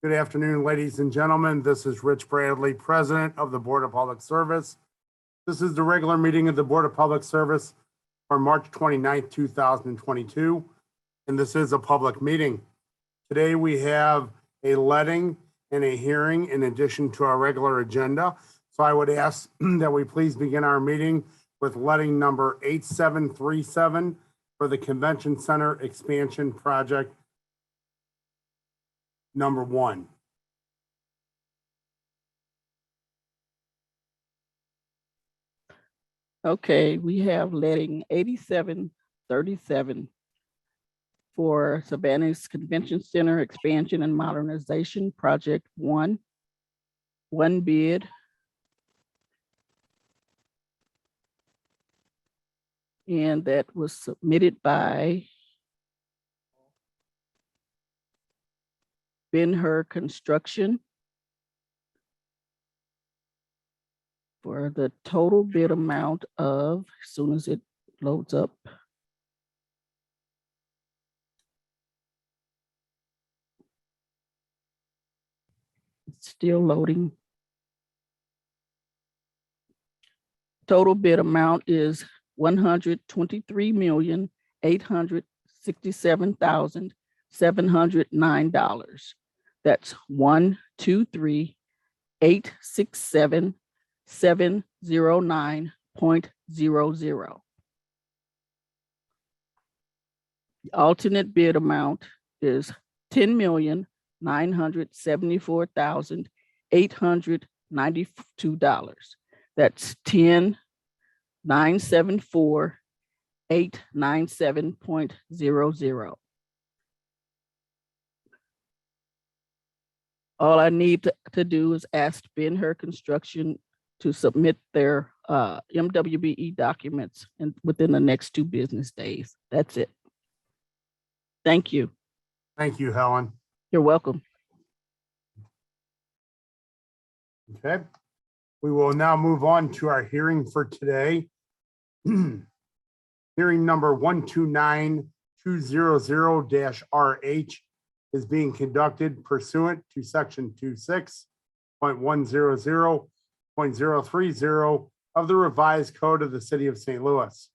Good afternoon, ladies and gentlemen. This is Rich Bradley, President of the Board of Public Service. This is the regular meeting of the Board of Public Service for March 29th, 2022, and this is a public meeting. Today we have a letting and a hearing in addition to our regular agenda. So I would ask that we please begin our meeting with letting number 8737 for the Convention Center Expansion Project number 1. Okay, we have letting 8737 for Savannah's Convention Center Expansion and Modernization Project 1. One bid. And that was submitted by Ben-Hur Construction for the total bid amount of, as soon as it loads up, it's still loading. Total bid amount is $123,867,709. That's $123,867,709.00. The alternate bid amount is $10,974,892. That's $10,974,897.00. All I need to do is ask Ben-Hur Construction to submit their MWBE documents within the next 2 business days. That's it. Thank you. Thank you, Helen. You're welcome. Okay. We will now move on to our hearing for today. Hearing number 129200-RH is being conducted pursuant to section 26.100.030 of the revised code of the city of St. Louis.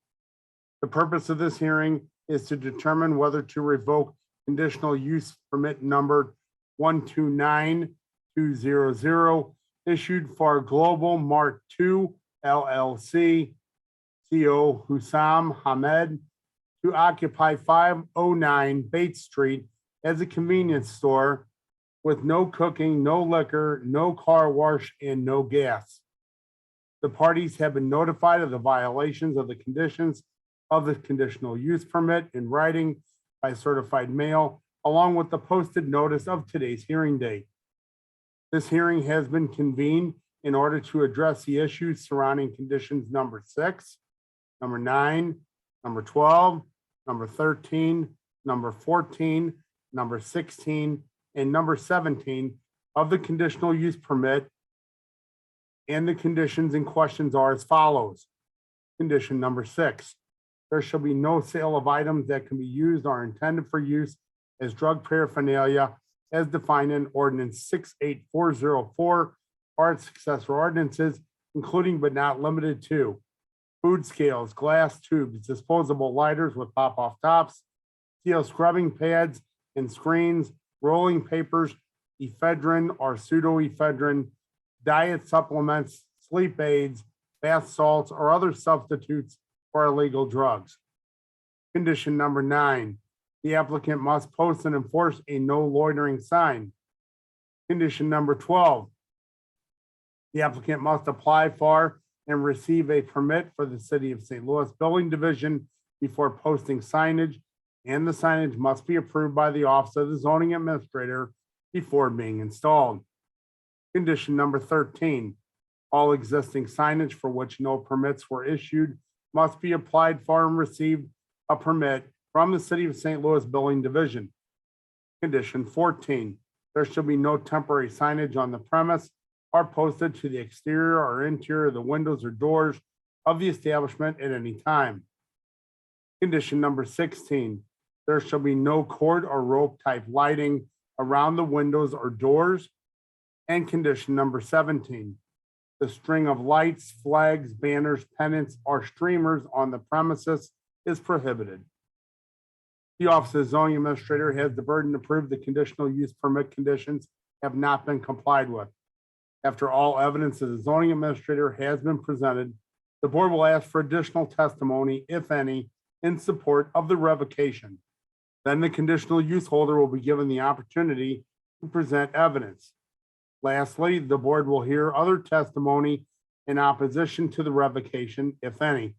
The purpose of this hearing is to determine whether to revoke conditional use permit number 129200 issued for Global Mart 2 LLC, CO Hussam Hamed, to occupy 509 Bates Street as a convenience store with no cooking, no liquor, no car wash, and no gas. The parties have been notified of the violations of the conditions of the conditional use permit in writing by certified mail, along with the posted notice of today's hearing date. This hearing has been convened in order to address the issues surrounding conditions number 6, number 9, number 12, number 13, number 14, number 16, and number 17 of the conditional use permit. And the conditions in questions are as follows. Condition number 6, there shall be no sale of items that can be used or intended for use as drug paraphernalia as defined in Ordinance 68404 or its successor ordinances, including but not limited to food scales, glass tubes, disposable lighters with pop-off tops, steel scrubbing pads and screens, rolling papers, ephedrine or pseudoephedrine, diet supplements, sleep aids, bath salts, or other substitutes for illegal drugs. Condition number 9, the applicant must post and enforce a no loitering sign. Condition number 12, the applicant must apply for and receive a permit for the City of St. Louis Building Division before posting signage, and the signage must be approved by the Office of the Zoning Administrator before being installed. Condition number 13, all existing signage for which no permits were issued must be applied for and received a permit from the City of St. Louis Building Division. Condition 14, there shall be no temporary signage on the premise or posted to the exterior or interior of the windows or doors of the establishment at any time. Condition number 16, there shall be no cord or rope type lighting around the windows or doors. And condition number 17, the string of lights, flags, banners, pennants, or streamers on the premises is prohibited. The Office of Zoning Administrator has the burden to prove the conditional use permit conditions have not been complied with. After all evidence of the zoning administrator has been presented, the board will ask for additional testimony, if any, in support of the revocation. Then the conditional use holder will be given the opportunity to present evidence. Lastly, the board will hear other testimony in opposition to the revocation, if any.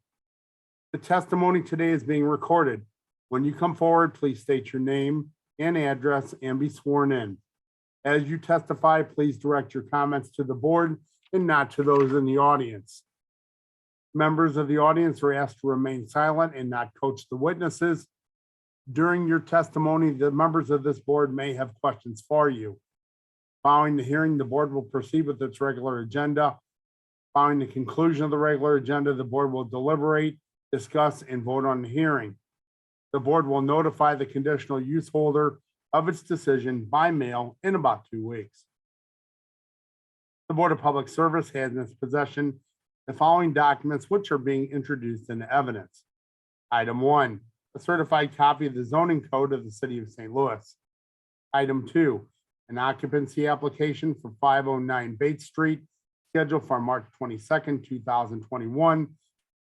The testimony today is being recorded. When you come forward, please state your name and address and be sworn in. As you testify, please direct your comments to the board and not to those in the audience. Members of the audience are asked to remain silent and not coach the witnesses. During your testimony, the members of this board may have questions for you. Following the hearing, the board will proceed with its regular agenda. Following the conclusion of the regular agenda, the board will deliberate, discuss, and vote on the hearing. The board will notify the conditional use holder of its decision by mail in about 2 weeks. The Board of Public Service has in its possession the following documents which are being introduced into evidence. Item 1, a certified copy of the zoning code of the City of St. Louis. Item 2, an occupancy application for 509 Bates Street, scheduled for March 22nd, 2021,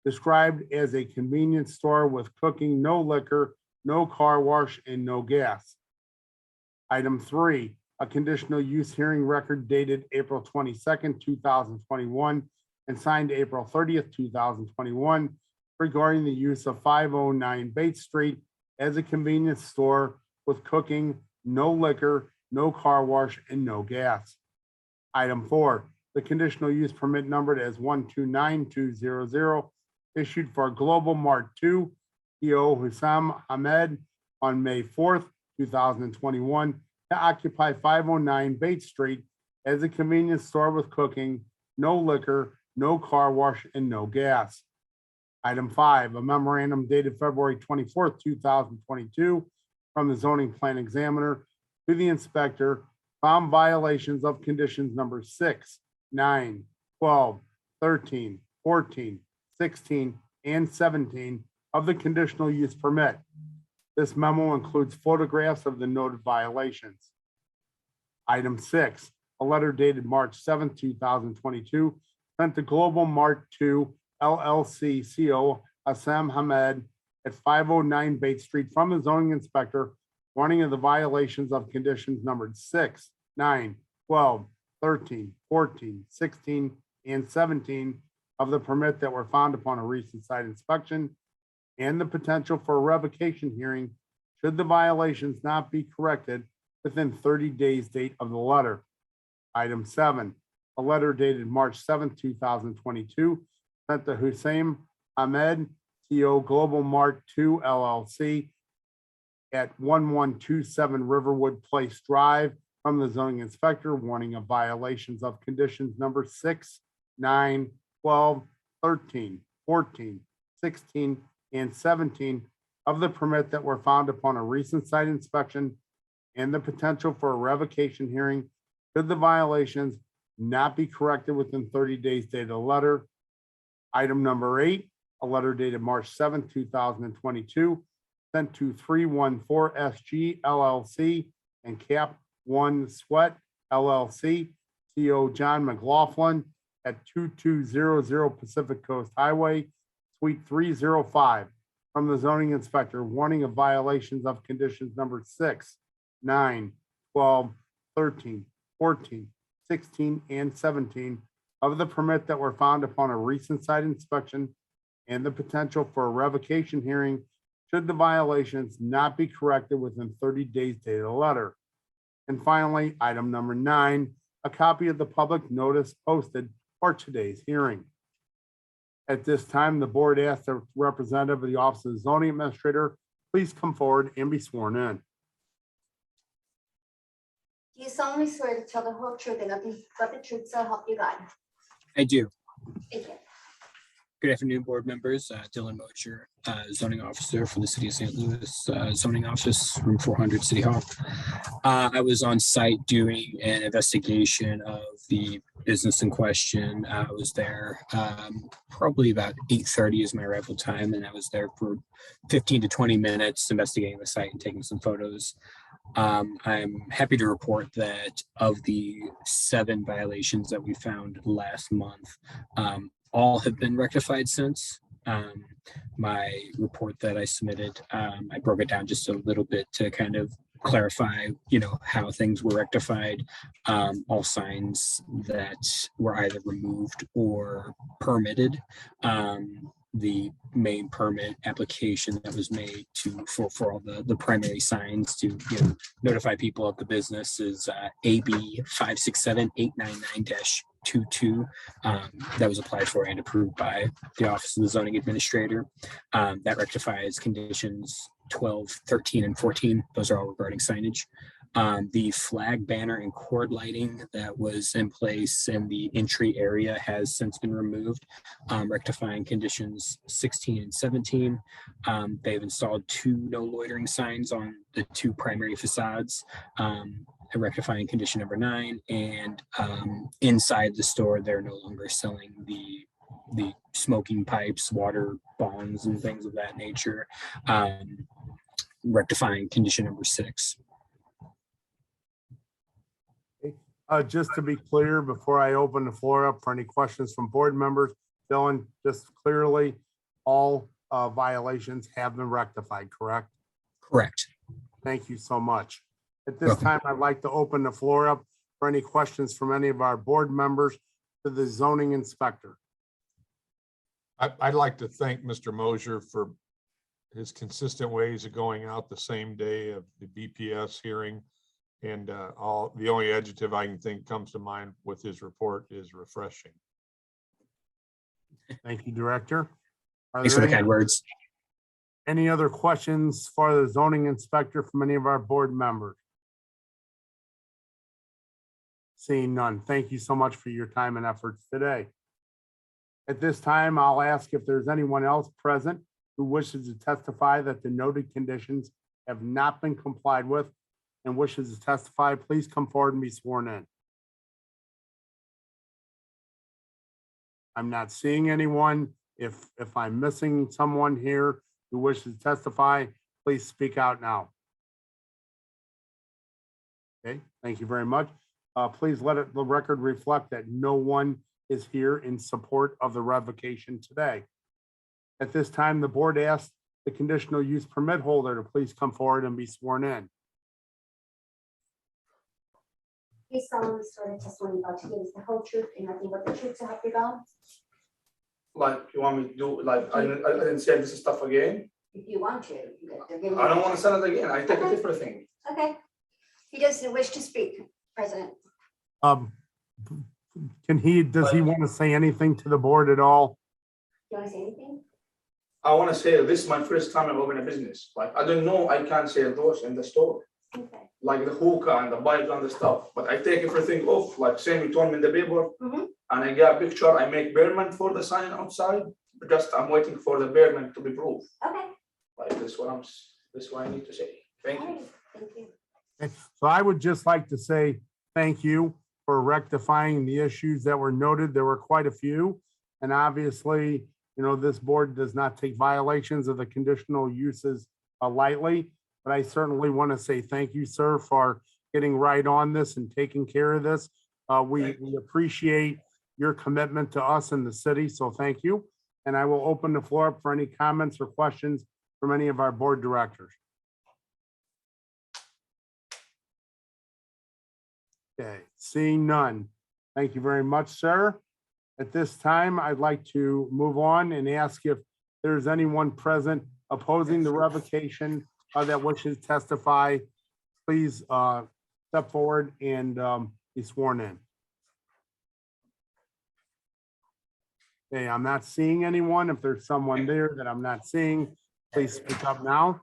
described as a convenience store with cooking, no liquor, no car wash, and no gas. Item 3, a conditional use hearing record dated April 22nd, 2021, and signed April 30th, 2021, regarding the use of 509 Bates Street as a convenience store with cooking, no liquor, no car wash, and no gas. Item 4, the conditional use permit numbered as 129200, issued for Global Mart 2, CEO Hussam Ahmed, on May 4th, 2021, to occupy 509 Bates Street as a convenience store with cooking, no liquor, no car wash, and no gas. Item 5, a memorandum dated February 24th, 2022, from the zoning plan examiner to the inspector, found violations of conditions number 6, 9, 12, 13, 14, 16, and 17 of the conditional use permit. This memo includes photographs of the noted violations. Item 6, a letter dated March 7th, 2022, sent to Global Mart 2 LLC CO Assam Hamed at 509 Bates Street from the zoning inspector, warning of the violations of conditions numbered 6, 9, 12, 13, 14, 16, and 17 of the permit that were found upon a recent site inspection, and the potential for a revocation hearing should the violations not be corrected within 30 days date of the letter. Item 7, a letter dated March 7th, 2022, sent to Hussein Ahmed, CEO Global Mart 2 LLC at 1127 Riverwood Place Drive from the zoning inspector, warning of violations of conditions number 6, 9, 12, 13, 14, 16, and 17 of the permit that were found upon a recent site inspection, and the potential for a revocation hearing should the violations not be corrected within 30 days dated a letter. Item number 8, a letter dated March 7th, 2022, sent to 314 SG LLC and Cap 1 Sweat LLC, CO John McLaughlin at 2200 Pacific Coast Highway, Suite 305, from the zoning inspector, warning of violations of conditions number 6, 9, 12, 13, 14, 16, and 17 of the permit that were found upon a recent site inspection, and the potential for a revocation hearing should the violations not be corrected within 30 days dated a letter. And finally, item number 9, a copy of the public notice posted for today's hearing. At this time, the board asks the representative of the Office of the Zoning Administrator please come forward and be sworn in. Do you solemnly swear to tell the whole truth and nothing but the truth, so help you God? I do. Thank you. Good afternoon, board members. Dylan Mosher, zoning officer for the city of St. Louis, zoning office, room 400, City Hall. I was on site doing an investigation of the business in question. I was there probably about 8:30 is my arrival time, and I was there for 15 to 20 minutes investigating the site and taking some photos. I'm happy to report that of the 7 violations that we found last month, all have been rectified since. My report that I submitted, I broke it down just a little bit to kind of clarify, how things were rectified. All signs that were either removed or permitted. The main permit application that was made for all the primary signs to notify people of the business is AB 567-899-22. That was applied for and approved by the Office of the Zoning Administrator. That rectifies conditions 12, 13, and 14. Those are all regarding signage. The flag, banner, and cord lighting that was in place in the entry area has since been removed, rectifying conditions 16 and 17. They've installed 2 no loitering signs on the 2 primary facades, rectifying condition number 9. And inside the store, they're no longer selling the smoking pipes, water bongs, and things of that nature, rectifying condition number 6. Just to be clear, before I open the floor up for any questions from board members, Dylan, just clearly, all violations have been rectified, correct? Correct. Thank you so much. At this time, I'd like to open the floor up for any questions from any of our board members to the zoning inspector. I'd like to thank Mr. Mosier for his consistent ways of going out the same day of the BPS hearing. And the only adjective I can think comes to mind with his report is refreshing. Thank you, Director. Are Thanks for there the kind words. any other questions for the zoning inspector from any of our board members? Seeing none. Thank you so much for your time and efforts today. At this time, I'll ask if there's anyone else present who wishes to testify that the noted conditions have not been complied with and wishes to testify. Please come forward and be sworn in. I'm not seeing anyone. If I'm missing someone here who wishes to testify, please speak out now. Okay, thank you very much. Please let the record reflect that no one is here in support of the revocation today. At this time, the board asks the conditional use permit holder to please come forward and be sworn in. Please solemnly swear the testimony about to give is the whole truth and nothing but the truth to help you God. Like, you want me to do, like, I didn't say this stuff again? If you want to. I don't want to send it again. I take a different thing. Okay. He doesn't wish to speak, President. Does he want to say anything to the board at all? Do you want to say anything? I want to say this is my first time I open a business. Like, I don't know, I can't sell those in the store. Okay. Like the hookah and the bike and the stuff, but I take everything off, like same you told me in the paper. Mhm. And I got a picture, I make permit for the sign outside, but just I'm waiting for the permit to be proved. Okay. Like this is what I need to say. Thank All you. right. Thank you. So I would just like to say thank you for rectifying the issues that were noted. There were quite a few. And obviously, this board does not take violations of the conditional uses lightly. But I certainly want to say thank you, sir, for getting right on this and taking care of this. We appreciate your commitment to us in the city, so thank you. And I will open the floor up for any comments or questions from any of our board directors. Okay, seeing none. Thank you very much, sir. At this time, I'd like to move on and ask if there's anyone present opposing the revocation that wishes to testify. Please step forward and be sworn in. Okay, I'm not seeing anyone. If there's someone there that I'm not seeing, please speak up now.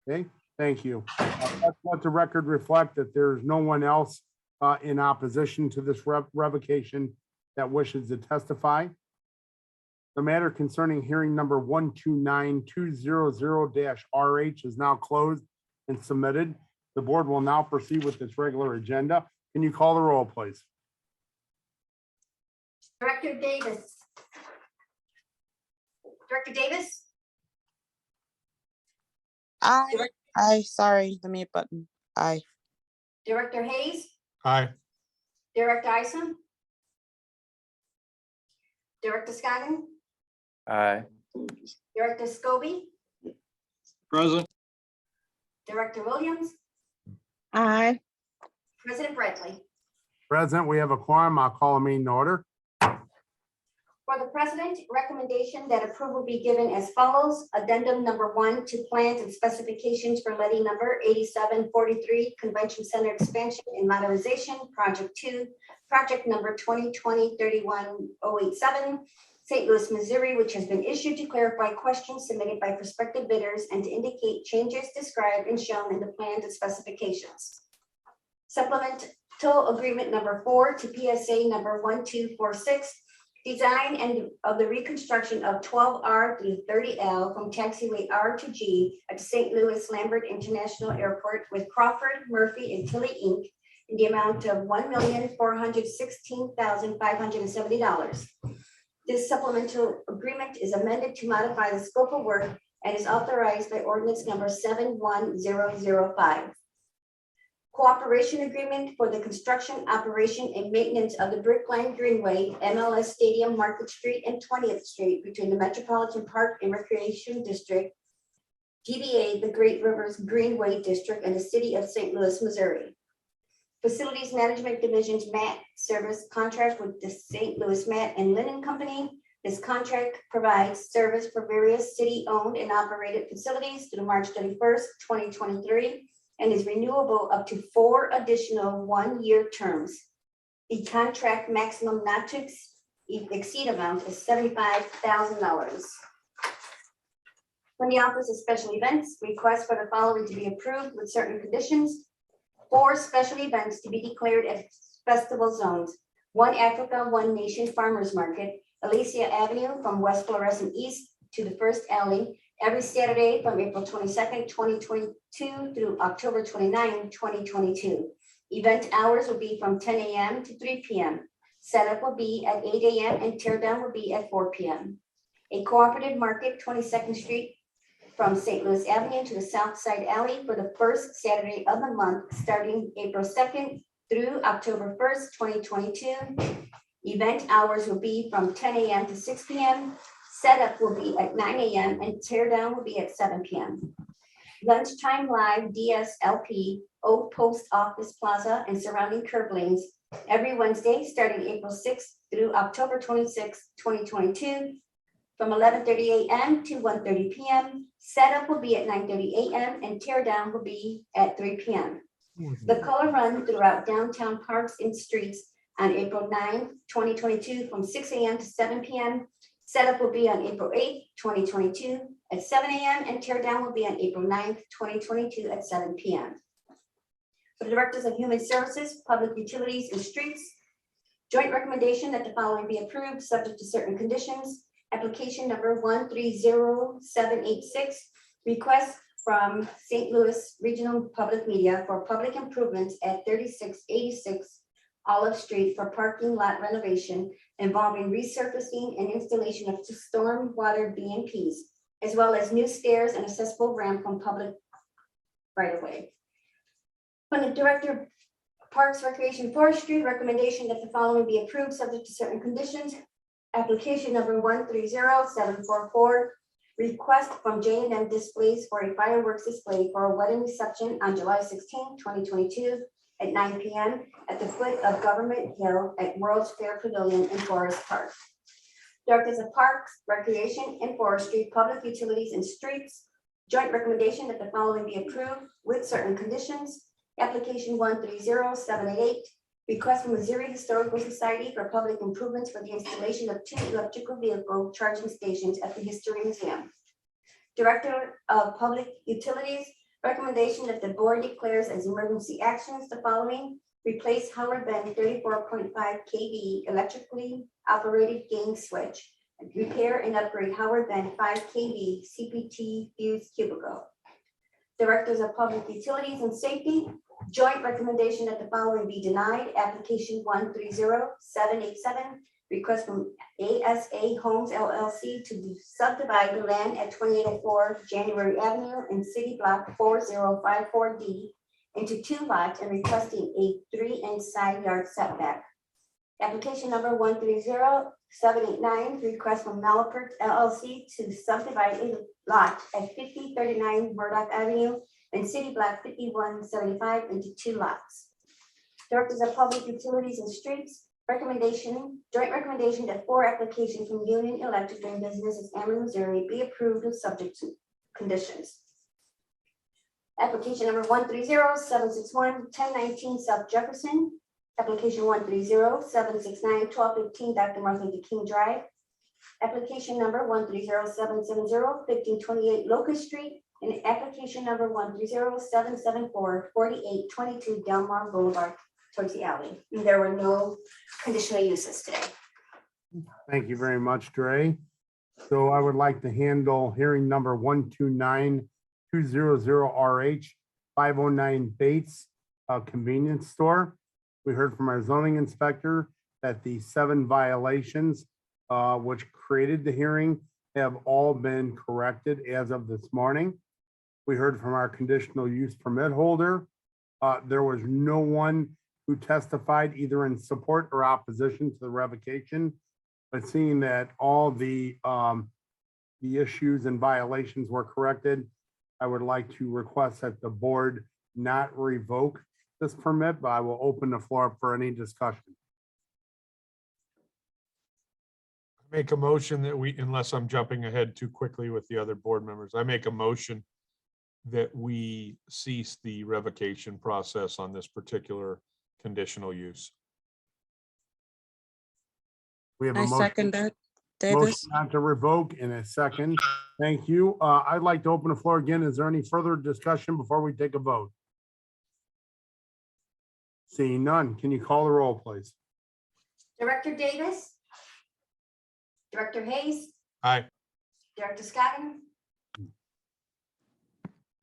Okay, thank you. Let's let the record reflect that there's no one else in opposition to this revocation that wishes to testify. The matter concerning hearing number 129200-RH is now closed and submitted. The board will now proceed with its regular agenda. Can you call the roll, please? Director Davis. Director Davis, Aye, sorry, the mute button. Aye. Director Hayes, Aye. Director Isom, Director Scoggin, Aye. Director Scobie, Present. Director Williams, Aye. President Bradley. Present, we have a quorum. I'll call a meeting to order. For the president, recommendation that approval be given as follows. Addendum number 1 to plans and specifications for levy number 8743 Convention Center expansion and modernization, project 2, project number 2020-31087, St. Louis, Missouri, which has been issued to clarify questions submitted by prospective bidders and to indicate changes described and shown in the plans and specifications. Supplemental agreement number 4 to PSA number 1246, design and of the reconstruction of 12R through 30L from taxiway R to G at St. Louis Lambert International Airport with Crawford, Murphy, and Tilly Inc. in the amount of $1,416,570. This supplemental agreement is amended to modify the scope of work and is authorized by ordinance number 71005. Cooperation agreement for the construction, operation, and maintenance of the Brick Line Greenway, MLS Stadium, Market Street, and 20th Street between the Metropolitan Park and Recreation District, DBA, the Great Rivers Greenway District, and the City of St. Louis, Missouri. Facilities Management Division's mat service contract with the St. Louis Mat and Linen Company. This contract provides service for various city-owned and operated facilities through March 31st, 2023. And is renewable up to 4 additional one-year terms. The contract maximum not to exceed amount is $75,000. From the Office of Special Events, request for the following to be approved with certain conditions. 4 special events to be declared as festival zones. One Africa, One Nation Farmers Market, Alicia Avenue from West Florissant East to the First Alley, every Saturday from April 22nd, 2022 through October 29, 2022. Event hours will be from 10 a.m. to 3 p.m. Setup will be at 8 a.m. and tear down will be at 4 p.m. A cooperative market, 22nd Street from St. Louis Avenue to the South Side Alley for the first Saturday of the month, starting April 2nd through October 1st, 2022. Event hours will be from 10 a.m. to 6 p.m. Setup will be at 9 a.m. and tear down will be at 7 p.m. Lunchtime live DSLP, Old Post Office Plaza and surrounding curb lanes every Wednesday, starting April 6th through October 26th, 2022, from 11:30 a.m. to 1:30 p.m. Setup will be at 9:30 a.m. and tear down will be at 3 p.m. The color run throughout downtown parks and streets on April 9th, 2022, from 6 a.m. to 7 p.m. Setup will be on April 8th, 2022 at 7 a.m. and tear down will be on April 9th, 2022 at 7 p.m. For the Directors of Human Services, Public Utilities, and Streets, joint recommendation that the following be approved, subject to certain conditions. Application number 130786, request from St. Louis Regional Public Media for public improvements at 3686 Olive Street for parking lot renovation involving resurfacing and installation of storm water BMPs, as well as new stairs and accessible ramp from public right of way. From the Director of Parks, Recreation, Forestry, recommendation that the following be approved, subject to certain conditions. Application number 130744, request from J&M Displays for a fireworks display for a wedding reception on July 16, 2022 at 9 p.m. at the foot of Government Hill at World's Fair Pavilion in Forest Park. Directors of Parks, Recreation, and Forestry, Public Utilities, and Streets, joint recommendation that the following be approved with certain conditions. Application 130788, request from Missouri Historical Society for public improvements for the installation of 2 electrical vehicle charging stations at the History Museum. Director of Public Utilities, recommendation that the board declares as emergency actions the following: replace Howard Bend 34.5 kV electrically operated gain switch, repair and upgrade Howard Bend 5 kV CPT fuse cubicle. Directors of Public Utilities and Safety, joint recommendation that the following be denied. Application 130787, request from ASA Homes LLC to subdivide the land at 2804 January Avenue in City Block 4054D into 2 lots and requesting a 3-inch side yard setback. Application number 130789, request from Malapert LLC to subdivide a lot at 5039 Murdoch Avenue and City Block 5175 into 2 lots. Directors of Public Utilities and Streets, joint recommendation that 4 applications from Union Electric doing business as Ameren, Missouri be approved with subject to conditions. Application number 130761, 1019 South Jefferson. Application 130769, 1215 Dr. Martin Luther King Drive. Application number 130770, 1528 Locust Street. And application number 130774, 4822 Delmar Boulevard, towards the alley. And there were no conditional uses today. Thank you very much, Dre. So I would like to handle hearing number 129200RH 509 Bates Convenience Store. We heard from our zoning inspector that the 7 violations which created the hearing have all been corrected as of this morning. We heard from our conditional use permit holder. There was no one who testified either in support or opposition to the revocation. But seeing that all the issues and violations were corrected, I would like to request that the board not revoke this permit, but I will open the floor up for any discussion. Make a motion that we, unless I'm jumping ahead too quickly with the other board members, I make a motion that we cease the revocation process on this particular conditional use. We have a I motion. second that. Motion Davis. not to revoke in a second. Thank you. I'd like to open the floor again. Is there any further discussion before we take a vote? Seeing none, can you call the roll, please? Director Davis. Director Hayes. Aye. Director Scotton.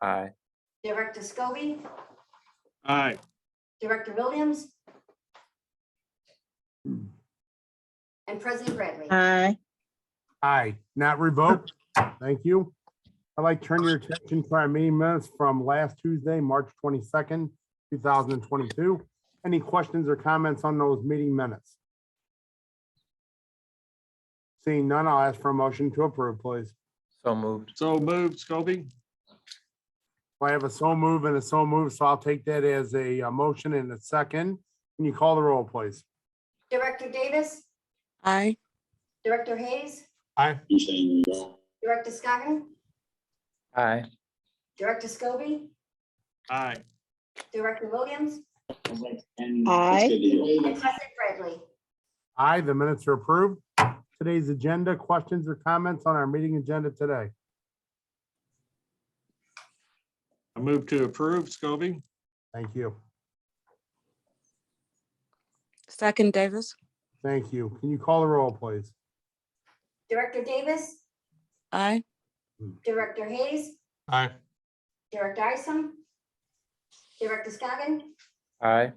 Aye. Director Scobie. Aye. Director Williams. And President Bradley. Aye. Aye, not revoked. Thank you. I'd like to turn your attention to our meeting minutes from last Tuesday, March 22nd, 2022. Any questions or comments on those meeting minutes? Seeing none, I'll ask for a motion to approve, please. So moved. So moved, Scobie. I have a so move and a so move, so I'll take that as a motion and a second. Can you call the roll, please? Director Davis. Aye. Director Hayes. Aye. Director Scotton. Aye. Director Scobie. Aye. Director Williams. Aye. And President Bradley. Aye, the minutes are approved. Today's agenda, questions or comments on our meeting agenda today? I move to approve, Scobie. Thank you. Second, Davis. Thank you. Can you call the roll, please? Director Davis. Aye. Director Hayes. Aye. Director Isom. Director Scotton. Aye.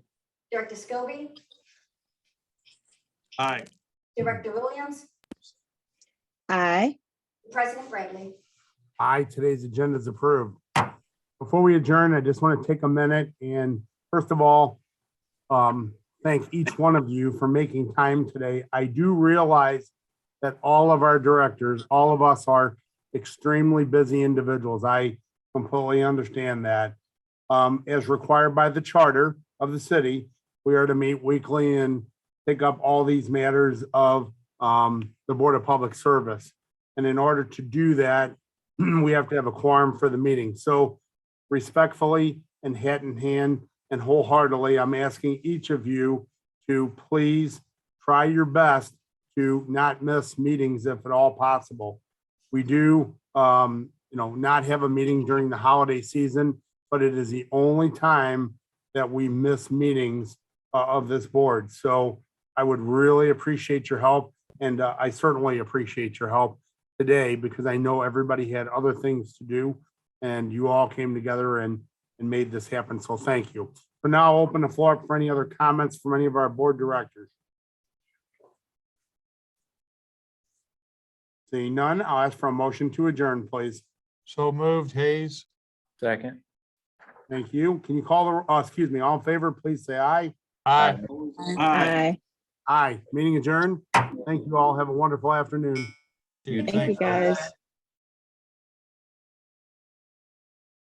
Director Scobie. Aye. Director Williams. Aye. President Bradley. Aye, today's agenda is approved. Before we adjourn, I just want to take a minute and first of all, thank each one of you for making time today. I do realize that all of our directors, all of us are extremely busy individuals. I completely understand that. As required by the charter of the city, we are to meet weekly and pick up all these matters of the Board of Public Service. And in order to do that, we have to have a quorum for the meeting. So respectfully and hat in hand and wholeheartedly, I'm asking each of you to please try your best to not miss meetings if at all possible. We do, not have a meeting during the holiday season, but it is the only time that we miss meetings of this board. So I would really appreciate your help. And I certainly appreciate your help today because I know everybody had other things to do. and you all came together and made this happen. So thank you. For now, I'll open the floor up for any other comments from any of our board directors. Seeing none, I'll ask for a motion to adjourn, please. So moved, Hayes. Second. Thank you. Can you call the, excuse me, all in favor, please say aye. Aye. Aye. Aye. Meeting adjourned. Thank you all. Have a wonderful afternoon. Dude, Thank you, thanks. guys.